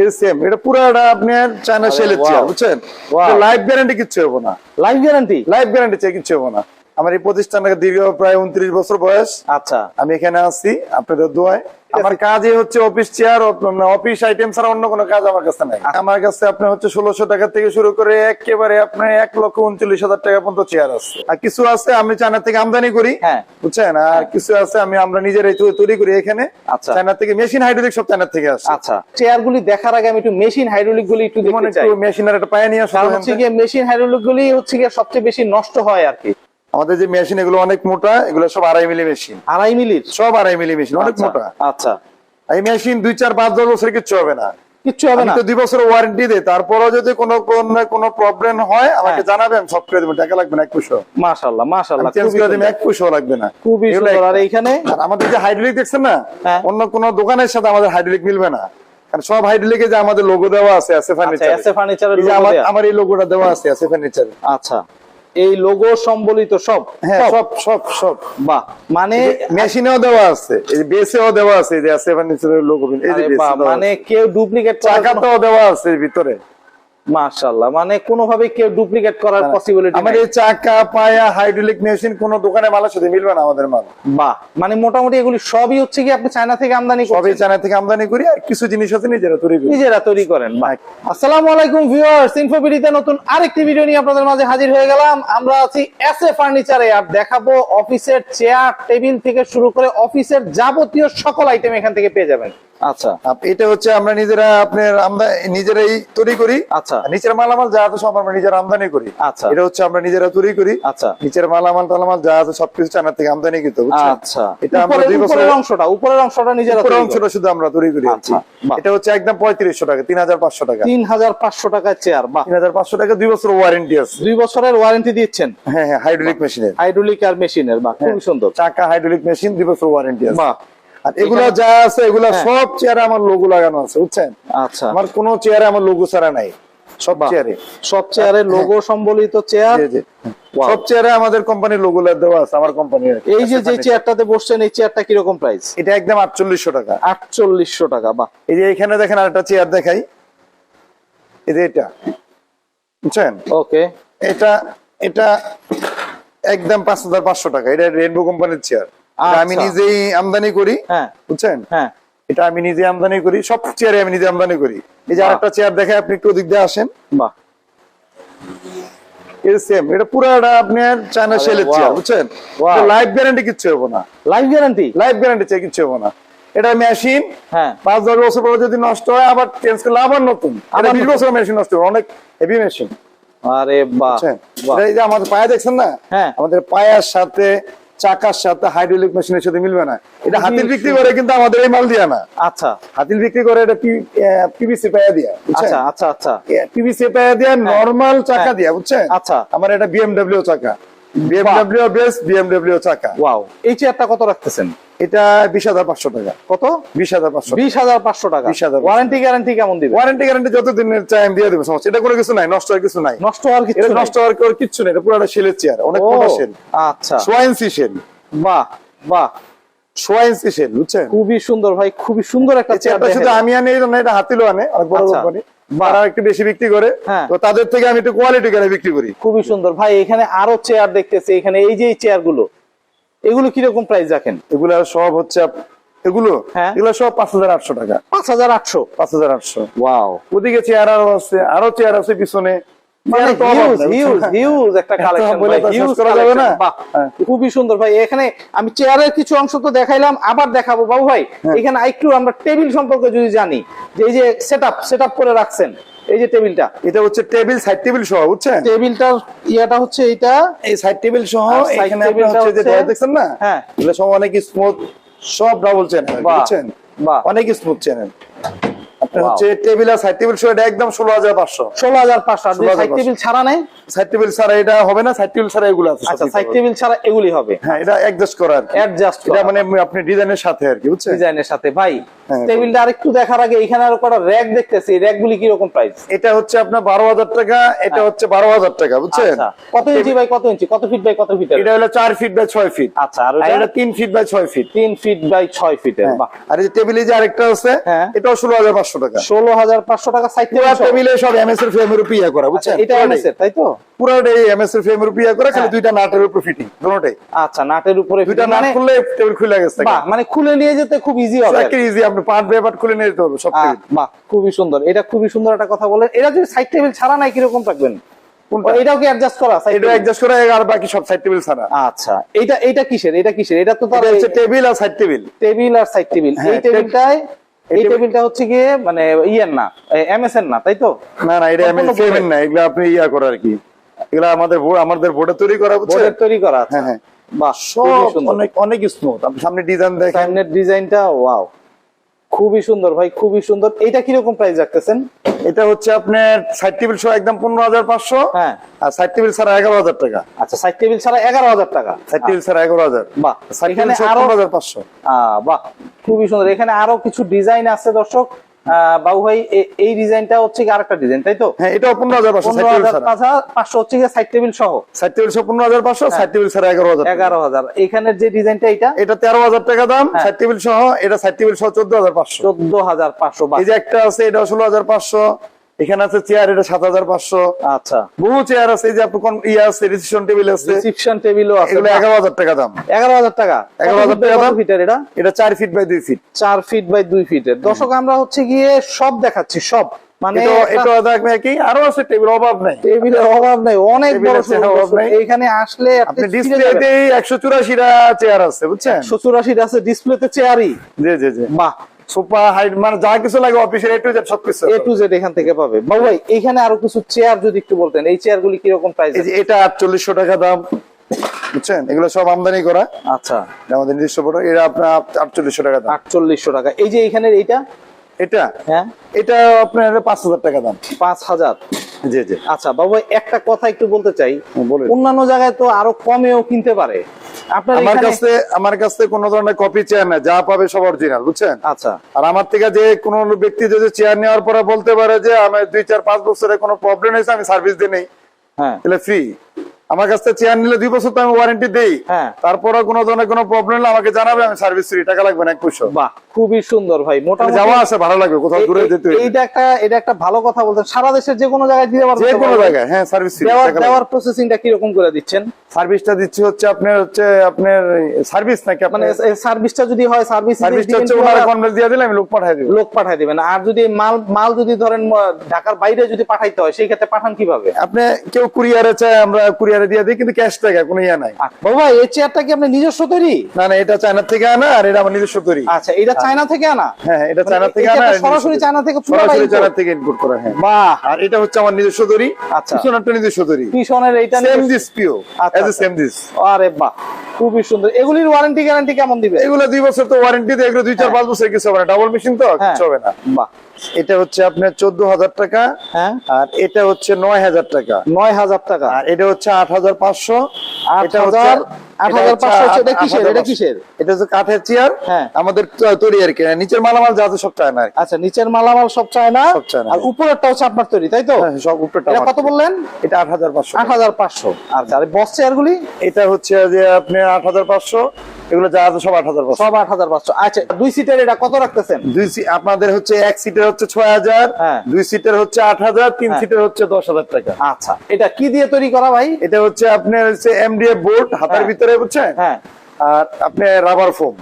এর সেম এটা পুরোটা আপনার চায়না সেলের চেয়ার বুঝছেন, লাইফ গ্যারান্টি কিচ্ছু হবে না। লাইফ গ্যারান্টি চেয়ে কিচ্ছু হবে না। আমার এই প্রতিষ্ঠানটা দীর্ঘ প্রায় 29 বছর বয়স। আচ্ছা, আমি এখানে আছি আপনাদের দোয়ায়। আমার কাজই হচ্ছে অফিস চেয়ার, অফিস আইটেম ছাড়া অন্য কোনো কাজ আমার কাছে নাই। আমার কাছে আপনার হচ্ছে 1600 টাকা থেকে শুরু করে একেবারে আপনার 1,39,000 টাকা পর্যন্ত চেয়ার আছে। আর কিছু আছে আমি চায়না থেকে আমদানি করি, বুঝছেন, আর কিছু আছে আমরা নিজেরাই তৈরি করি এখানে। চায়না থেকে মেশিন হাইড্রোলিক সব চায়না থেকে আসে। আচ্ছা, চেয়ার গুলি দেখার আগে আমি একটু মেশিন হাইড্রোলিক গুলি একটু দেখতে চাই। মেশিনের একটা পায় নিয়ে আসা হচ্ছে গিয়ে মেশিন হাইড্রোলিক গুলি হচ্ছে গিয়ে সবচেয়ে বেশি নষ্ট হয় আর কি। আমাদের যে মেশিন এগুলো অনেক মোটা, এগুলো সব 2.5 মিলি মেশিন। 2.5 মিলির সব 2.5 মিলি মেশিন, অনেক মোটা। আচ্ছা, এই মেশিন 2, 4, 5, 10 বছর কিচ্ছু হবে না। কিচ্ছু হবে না, তো 2 বছর ওয়ারেন্টি দেয়। তারপরও যদি কোনো প্রবলেম হয় আমাকে জানাবেন, সব করে দেবেন, টাকা লাগবে না 1 পয়সা। মাশাআল্লাহ মাশাআল্লাহ, চেঞ্জ করে দেবেন, 1 পয়সা লাগবে না। খুবই সুন্দর। আর এইখানে আমাদের যে হাইড্রোলিক দেখছেন না, অন্য কোন দোকানের সাথে আমাদের হাইড্রোলিক মিলবে না। কারণ সব হাইড্রোলিকে যে আমাদের লোগো দেওয়া আছে ফার্নিচারের, আমার এই লোগোটা দেওয়া আছে ফার্নিচার। আচ্ছা, এই লোগো সম্বলিত সব? হ্যাঁ, সব। বাহ, মানে মেশিনেও দেওয়া আছে, এই বেসেও দেওয়া আছে, যে আছে ফার্নিচারের লোগো। এই যে মানে কেউ ডুপ্লিকেট চাকাতেও দেওয়া আছে ভিতরে। মাশাআল্লাহ, মানে কোনোভাবে কেউ ডুপ্লিকেট করার পসিবিলিটি নাই। আমাদের চাকা পায়া হাইড্রোলিক মেশিন কোন দোকানে মালের সাথে মিলবে না আমাদের মাল। বাহ, মানে মোটামুটি এগুলি সবই হচ্ছে কি আপনি চায়না থেকে আমদানি করেন? সবই চায়না থেকে আমদানি করি, আর কিছু জিনিস আছে নিজেরা তৈরি করেন। আসসালামু আলাইকুম ভিউয়ার্স, ইনফোবিডিতে নতুন আরেকটি ভিডিও নিয়ে আপনাদের মাঝে হাজির হয়ে গেলাম। আমরা আছি এসএ ফার্নিচারে, আর দেখাবো অফিসের চেয়ার টেবিল থেকে শুরু করে অফিসের যাবতীয় সকল আইটেম এখান থেকে পেয়ে যাবেন। আচ্ছা, এটা হচ্ছে আমরা নিজেরাই তৈরি করি। আচ্ছা, নিচের মালামাল যা আছে সব আমরা নিজেরা আমদানি করি। আচ্ছা, এটা হচ্ছে আমরা নিজেরা তৈরি করি। আচ্ছা, নিচের মালামাল টালামাল যা আছে সবকিছু চায়না থেকে আমদানি করতে। আচ্ছা, এটা আমরা উপরের অংশটা নিজেরা উপরের অংশটা শুধু আমরা তৈরি করি। আচ্ছা, এটা হচ্ছে একদম 3500 টাকা, 3500 টাকা। 3500 টাকার চেয়ার। বাহ, 3500 টাকা, 2 বছর ওয়ারেন্টি আছে। 2 বছরের ওয়ারেন্টি দিচ্ছেন? হ্যাঁ, হাইড্রোলিক মেশিনের, হাইড্রোলিক আর মেশিনের। বাহ, খুব সুন্দর। চাকা হাইড্রোলিক মেশিন, 2 বছর ওয়ারেন্টি আছে। বাহ, আর এগুলা যা আছে এগুলা সব চেয়ারে আমার লোগো লাগানো আছে, বুঝছেন। আচ্ছা, আমার কোনো চেয়ারে আমার লোগো ছাড়া নাই, সব চেয়ারে লোগো সম্বলিত চেয়ার। সব চেয়ারে আমাদের কোম্পানির লোগো দেওয়া আছে, আমার কোম্পানির। এই যে চেয়ারটাতে বসছেন, এই চেয়ারটা কিরকম প্রাইস? এটা একদম 4800 টাকা। 4800 টাকা। বাহ, এই যে এখানে দেখেন আরেকটা চেয়ার দেখাই, এই যে এটা, বুঝছেন। ওকে, এটা একদম 5500 টাকা। এটা রেইনবো কোম্পানির চেয়ার। আমি নিজেই আমদানি করি, বুঝছেন। হ্যাঁ, এটা আমি নিজে আমদানি করি, সব চেয়ারে আমি নিজে আমদানি করি। এই যে আরেকটা চেয়ার দেখে, আপনি একটু ওদিক দিয়ে আসেন। বাহ, এর সেম এটা পুরোটা আপনার চায়না সেলের চেয়ার, বুঝছেন। লাইফ গ্যারান্টি কিচ্ছু হবে না। লাইফ গ্যারান্টি চেয়ে কিচ্ছু হবে না। এটা মেশিন 5-10 বছর পরে যদি নষ্ট হয় আবার চেঞ্জ করলে আবার নতুন। 20 বছর মেশিন নষ্ট হবে, অনেক হেভি মেশিন। আরে বাহ, এই যে আমাদের পায়া দেখছেন না, আমাদের পায়ার সাথে চাকার সাথে হাইড্রোলিক মেশিনের সাথে মিলবে না। এটা হাতিল বিক্রি করে, কিন্তু আমাদের এই মাল দিয়া না। আচ্ছা, হাতিল বিক্রি করে এটা পিভিসি পায়া দিয়া। আচ্ছা, পিভিসি পায়া দিয়া, নরমাল চাকা দিয়া, বুঝছেন। আচ্ছা, আমার এটা বিএমডব্লিউ চাকা, বিএমডব্লিউ চাকা। ওয়াও, এই চেয়ারটা কত রাখতেছেন? এটা 20500 টাকা। কত? 20500 টাকা। ওয়ারেন্টি গ্যারান্টি কেমন দিবেন? ওয়ারেন্টি গ্যারান্টি যতদিনের চাই আমি দিয়ে দেব, সমস্যা। এটা কোনো কিছু নাই, নষ্ট হওয়ার কিছু নাই। নষ্ট হওয়ার কিছু নাই। এটা পুরোটা সেলের চেয়ার, অনেক মোটা সেল। আচ্ছা, সোয়াইনসি সেল। বাহ, সোয়াইনসি সেল, বুঝছেন। খুবই সুন্দর ভাই, খুবই সুন্দর একটা চেয়ার। শুধু আমি আনি এই জন্য, এটা হাতিলো আনে, অনেক বড় কোম্পানি, তারা একটু বেশি বিক্রি করে, তো তাদের থেকে আমি একটু কোয়ালিটি করে বিক্রি করি। খুবই সুন্দর ভাই। এখানে আরো চেয়ার দেখতেছি, এখানে এই যে চেয়ার গুলো, এগুলো কিরকম প্রাইস রাখেন? এগুলো সব হচ্ছে এগুলো সব 5800 টাকা। 5800। ওয়াও, ওদিকে চেয়ার আরো চেয়ার আছে পিছনে। খুবই সুন্দর ভাই। এখানে আমি চেয়ারের কিছু অংশ তো দেখাইলাম, আবার দেখাবো বাবু ভাই। এখানে একটু আমরা টেবিল সম্পর্কে যদি জানি, যে এই যে সেটআপ করে রাখছেন, এই যে টেবিলটা, এটা হচ্ছে টেবিল, সাইড টেবিল সহ, বুঝছেন। টেবিলটার ইয়াটা হচ্ছে এটা, এই সাইড টেবিল সহ। এখানে হচ্ছে যে দেখছেন না, এগুলো সব অনেক স্মুথ, সব ডাবল চ্যানেল, বুঝছেন। অনেক স্মুথ চ্যানেল। আপনার হচ্ছে টেবিল আর সাইড টেবিল সহ এটা একদম 16500। 16500। সাইড টেবিল ছাড়া নাই? সাইড টেবিল ছাড়া এটা হবে না, সাইড টেবিল ছাড়া এগুলো আছে। আচ্ছা, সাইড টেবিল ছাড়া এগুলি হবে। হ্যাঁ, এটা অ্যাডজাস্ট করা আর কি। অ্যাডজাস্ট এটা মানে আপনি ডিজাইনের সাথে আর কি, বুঝছেন। ডিজাইনের সাথে। ভাই, হ্যাঁ, টেবিলটা আরেকটু দেখার আগে এখানে আরো কটা র‍্যাক দেখতেছি, র‍্যাক গুলি কি রকম প্রাইস? এটা হচ্ছে আপনার 12,000 টাকা, এটা হচ্ছে 12,000 টাকা, বুঝছেন? আচ্ছা, কত ইঞ্চি বাই কত ইঞ্চি, কত ফিট বাই কত ফিট? এটা হলো 4 ফিট বাই 6 ফিট। আচ্ছা, আর আর এটা 3 feet by 6 feet. 3 feet by 6 ফিটের। বাহ। আর এই যে টেবিলে যে আরেকটা আছে, হ্যাঁ। এটাও 16,500 টাকা। 16,500 টাকা সাইড পুরো টেবিলে সব এমএস এর ফ্রেমের উপর ইয়া করা, বুঝছেন? এটা এমএস এর, তাই তো? পুরোটাই এমএস এর ফ্রেমের উপর ইয়া করা, খালি দুইটা নাটের উপর ফিটিং, দুটোটাই। আচ্ছা, নাটের উপরে দুইটা fitting, নাট মানে খুললে টেবিল খুলে গেছে। বাহ, মানে খুলে নিয়ে যেতে খুব ইজি হবে। একটা ইজি, আপনি পার্ট বাই পার্ট খুলে নিয়ে যেতে হবে সব টেবিল। বাহ, খুবই সুন্দর, এটা খুবই সুন্দর একটা কথা বলেন। এটা যদি সাইড টেবিল ছাড়া নাই কিরকম রাখবেন? কোনটা? এটাও কি অ্যাডজাস্ট করা? এটা অ্যাডজাস্ট করা, আর বাকি সব সাইড টেবিল ছাড়া। আচ্ছা, এটা কিসের? এটা কিসের? এটা তো তার এটা হচ্ছে টেবিল আর সাইড টেবিল। টেবিল আর সাইড টেবিল। হ্যাঁ, এই টেবিলটায়, এই টেবিলটা হচ্ছে গিয়ে মানে ইয়ের না, এমএস এর না, তাই তো? না না, এটা এমএস ফ্রেমের না, এগুলো আপনি ইয়া করা আর কি। এগুলো আমাদের বোর্ডে তৈরি করা, বুঝছেন? বোর্ডের তৈরি করা। আচ্ছা, হ্যাঁ হ্যাঁ, বাহ, খুবই সব সুন্দর। অনেক অনেক স্মুথ। আপনি সামনে ডিজাইন দেখেন, সামনের ডিজাইনটা ওয়াও, খুবই সুন্দর ভাই, খুবই সুন্দর। এইটা কিরকম প্রাইস রাখতেছেন? এটা হচ্ছে আপনার সাইড টেবিল সহ একদম 15,500। হ্যাঁ, আর সাইড টেবিল ছাড়া 11,000 টাকা। আচ্ছা, সাইড টেবিল ছাড়া 11,000 টাকা। সাইড টেবিল ছাড়া 11,000। বাহ, সাইড এখানে টেবিল সহ আরো 15,500। বাহ, খুবই সুন্দর। এখানে আরো কিছু ডিজাইন আছে দর্শক। বাবু ভাই, এই ডিজাইনটা হচ্ছে কি আরেকটা ডিজাইন, তাই তো? হ্যাঁ, এটাও 15,500 সাইড টেবিল ছাড়া। 15,500 হচ্ছে কি সাইড টেবিল সহ? সাইড টেবিল সহ 15,500, সাইড টেবিল ছাড়া 11,000। 11,000। এখানের যে ডিজাইনটা এটা 13,000 টাকা দাম সাইড টেবিল সহ। এটা সাইড টেবিল সহ 14,500। 14,500। বাহ, এই যে একটা আছে, এটা 16,500। এখানে আছে চেয়ার, এটা 7,500। আচ্ছা, বহু চেয়ার আছে, এই যে আপনি কোন ইয়া আছে, রিসেপশন টেবিল আছে, রিসেপশন টেবিলও আছে। এগুলো 11,000 টাকা দাম। 11,000 টাকা। 11,000 টাকা দাম। ফিটের এটা? এটা 4 feet by 2 feet. 4 feet by 2 ফিটের। দর্শক, আমরা হচ্ছে গিয়ে সব দেখাচ্ছি, সব মানে এটা দেখবেন কি আরো আছে, টেবিল অভাব নাই, টেবিলের অভাব নাই, অনেক টেবিলের বড় চেয়ার অভাব নাই। এখানে আসলে আপনি ডিসপ্লেতে 184টা চেয়ার আছে, বুঝছেন? 184 আছে ডিসপ্লেতে চেয়ারই। জি জি জি। বাহ, সোফা, হাইট, মানে যা কিছু লাগে অফিসের A to Z সবকিছু। A to Z এখান থেকে পাবে। বাবু ভাই, এখানে আরো কিছু চেয়ার যদি একটু বলতেন, এই চেয়ার গুলি কিরকম প্রাইস? এই যে এটা 4800 টাকা দাম, বুঝছেন? এগুলো সব আমদানি করা, আচ্ছা, আমাদের নিজস্ব প্রোডাক্ট। এটা আপনার 4800 টাকা দাম। 4800 টাকা। এই যে এখানের এইটা, এটা হ্যাঁ, এটা আপনার 5,000 টাকা দাম। 5,000। জি জি। আচ্ছা বাবু ভাই, একটা কথা একটু বলতে চাই, বলেন। অন্যান্য জায়গায় তো আরো কমেও কিনতে পারে, আপনার আমার কাছে কোন ধরনের কপি চেয়ার না, যা পাবে সব অরিজিনাল, বুঝছেন? আচ্ছা, আর আমার থেকে যে কোন ব্যক্তি যদি চেয়ার নেওয়ার পরে বলতে পারে যে আমার 2, 4, 5 বছরে কোনো প্রবলেম হয়েছে, আমি সার্ভিস দিই নেই, হ্যাঁ, তাহলে ফ্রি। আমার কাছ থেকে চেয়ার নিলে 2 বছর তো আমি ওয়ারেন্টি দেই। হ্যাঁ, তারপরে কোনো ধরনের কোনো প্রবলেম হলে আমাকে জানাবে, আমি সার্ভিস ফ্রি, টাকা লাগবে না 1 পয়সা। বাহ, খুবই সুন্দর ভাই। মোটামুটি যাওয়া আছে, ভালো লাগবে, কোথাও দূরে যেতে হইলে। এটা একটা ভালো কথা বলতেন। সারা দেশের যে কোনো জায়গায় দিতে পারবেন, যে কোনো জায়গায়, হ্যাঁ, সার্ভিস ফ্রি। দেওয়ার প্রসেসিংটা কি রকম করে দিচ্ছেন? সার্ভিসটা দিচ্ছি হচ্ছে আপনার সার্ভিস নাকি মানে সার্ভিসটা যদি হয়, সার্ভিসটা হচ্ছে ওনারা কনভেন্স দিয়ে দিলে আমি লোক পাঠিয়ে দেব। লোক পাঠিয়ে দিবেন। আর যদি মাল যদি ধরেন ঢাকার বাইরে যদি পাঠাইতে হয়, সেই ক্ষেত্রে পাঠান কিভাবে? আপনি কেউ কুরিয়ারে চায়, আমরা কুরিয়ারে দিয়ে দিই, কিন্তু ক্যাশ টাকা কোনো ইয়া নাই। বাবা, এই চেয়ারটা কি আপনি নিজস্ব তৈরি? না না, এটা চায়না থেকে আনা, আর এটা আমার নিজস্ব তৈরি। আচ্ছা, এটা চায়না থেকে আনা? হ্যাঁ, এটা চায়না থেকে আনা, সরাসরি চায়না থেকে, সরাসরি চায়না থেকে ইম্পোর্ট করা। হ্যাঁ, বাহ। আর এটা হচ্ছে আমার নিজস্ব তৈরি। আচ্ছা, পিছনেরটা নিজস্ব তৈরি। পিছনের এইটা সেম দিস পিও, আচ্ছা, এজ সেম দিস। আরে বাহ, খুবই সুন্দর। এগুলির ওয়ারেন্টি গ্যারান্টি কেমন দিবে? এগুলো 2 বছর তো ওয়ারেন্টি দেয়, এগুলো 2, 4, 5 বছর কিছু হবে না, ডাবল মেশিন তো কিছু হবে না। বাহ, এটা হচ্ছে আপনার 14,000 টাকা। হ্যাঁ, আর এটা হচ্ছে 9,000 টাকা। 9,000 টাকা। আর এটা হচ্ছে 8,500। এটা 8,500 হচ্ছে। এটা কিসের? এটা কিসের? এটা হচ্ছে কাঠের চেয়ার। হ্যাঁ, আমাদের তৈরি আর কি। নিচের মালামাল যা আছে সব চায়না। আচ্ছা, নিচের মালামাল সব চায়না, সব চায়না। আর উপরেরটা হচ্ছে আপনার তৈরি, তাই তো? হ্যাঁ, সব উপরেরটা এটা আমার কত বললেন? এটা 8,500। 8,500। আচ্ছা, আর বস চেয়ারগুলি? এটা হচ্ছে যে আপনি 8,500। এগুলো যা আছে সব 8,500। সব 8,500। আচ্ছা, 2 সিটের এটা কত রাখতেছেন? আপনাদের হচ্ছে 1 সিটের হচ্ছে 6,000, হ্যাঁ, 2 সিটের হচ্ছে 8,000, 3 সিটের হচ্ছে 10,000 টাকা। আচ্ছা, এটা কি দিয়ে তৈরি করা ভাই? এটা হচ্ছে আপনার হচ্ছে MDF বোর্ড হাতের ভিতরে, বুঝছেন? হ্যাঁ, আর আপনি রাবার ফোম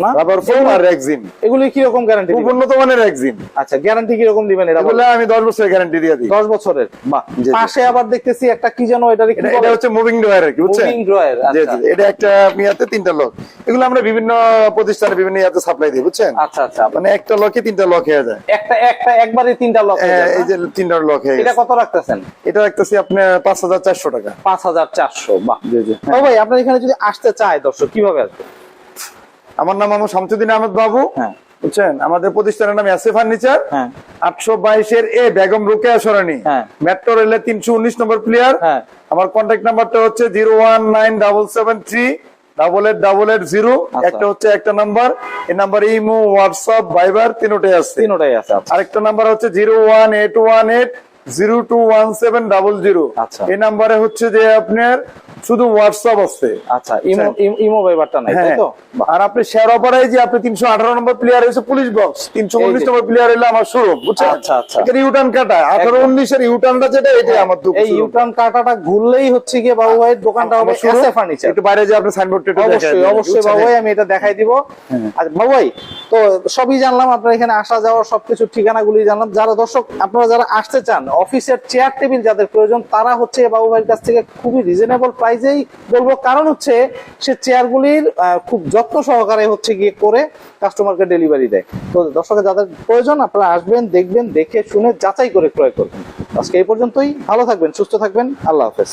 না? রাবার ফোম আর রেক্সিন। এগুলি কি রকম গ্যারান্টি খুব দিবেন? উন্নত মানের রেক্সিন। আচ্ছা, গ্যারান্টি কি রকম দিবেন এটা? এগুলো আমি 10 বছরের গ্যারান্টি দিয়ে দিই। 10 বছরের। বাহ। জি, জি। পাশে আবার দেখতেছি একটা কি যেন, এটা এটা হচ্ছে মুভিং ড্রয়ার আর কি, বুঝছেন? Moving drawer. জি আচ্ছা, জি, এটা একটা মিয়াতে 3টা লক। এগুলো আমরা বিভিন্ন প্রতিষ্ঠানে বিভিন্ন ইয়াতে সাপ্লাই দিই, বুঝছেন? আচ্ছা, আচ্ছা, মানে একটা লকে 3টা লক হয়ে যায়। একটা একবারে 3টা লক হয়ে যায়, এই যে 3টা লক হয়ে এটা গেছে। কত রাখতেছেন? এটা রাখতেছি আপনার 5,400 টাকা। 5,400। বাহ। জি জি। ও ভাই, আপনার এখানে যদি আসতে চায় দর্শক, কিভাবে আসবে? আমার নাম মোহাম্মদ শামসুদ্দিন আহমেদ বাবু, হ্যাঁ, বুঝছেন? আমাদের প্রতিষ্ঠানের নাম এসএ ফার্নিচার। হ্যাঁ, 822 এ বেগম রোকেয়া সরণি, হ্যাঁ, মেট্রো রেলের 319 নম্বর প্লেয়ার। হ্যাঁ। আমার কন্ট্যাক্ট নাম্বারটা হচ্ছে 0197730 8800, আচ্ছা। একটা হচ্ছে একটা নাম্বার, এই নাম্বার ইমো, হোয়াটসঅ্যাপ, ভাইবার তিনটাই আছে। তিনটাই আছে। আচ্ছা আরেকটা নাম্বার হচ্ছে 01818022700। আচ্ছা। এই নাম্বারে হচ্ছে যে আপনার শুধু হোয়াটসঅ্যাপ আছে। আচ্ছা, ইমো ভাইবারটা নাই, তাই হ্যাঁ, তো? বাহ। আর আপনি শেয়ার অপারে যে আপনি 318 নম্বর প্লেয়ার হয়েছে পুলিশ বক্স, 319 নম্বর প্লেয়ার হলে আমার শোরুম, বুঝছেন? আচ্ছা, আচ্ছা। এখানে ইউটার্ন কাটা 18-19 এর ইউটার্নটা যেটা, এটাই আমার দোকান। এই ইউটার্ন কাটাটা ঘুরলেই হচ্ছে গিয়ে বাবু ভাইয়ের দোকানটা হবে এসএ ফার্নিচার। একটু বাইরে যে আপনি সাইনবোর্ডটা একটু দেখাই অবশ্যই দিন, অবশ্যই বুঝছেন? বাবু ভাই, আমি এটা দেখাই দিব। আচ্ছা বাবু ভাই, তো সবই জানলাম, আপনার এখানে আসা যাওয়ার সবকিছু ঠিকানাগুলি জানলাম। যারা দর্শক আপনারা যারা আসতে চান, অফিসের চেয়ার টেবিল যাদের প্রয়োজন, তারা হচ্ছে বাবু ভাইয়ের কাছ থেকে খুবই রিজনেবল প্রাইসেই বলবো, কারণ হচ্ছে সে চেয়ারগুলির খুব যত্ন সহকারে হচ্ছে গিয়ে করে কাস্টমারকে ডেলিভারি দেয়। তো দর্শকের যাদের প্রয়োজন, আপনারা আসবেন, দেখবেন, দেখে শুনে যাচাই করে ক্রয় করবেন। আজকে এই পর্যন্তই। ভালো থাকবেন, সুস্থ থাকবেন, আল্লাহ হাফেজ।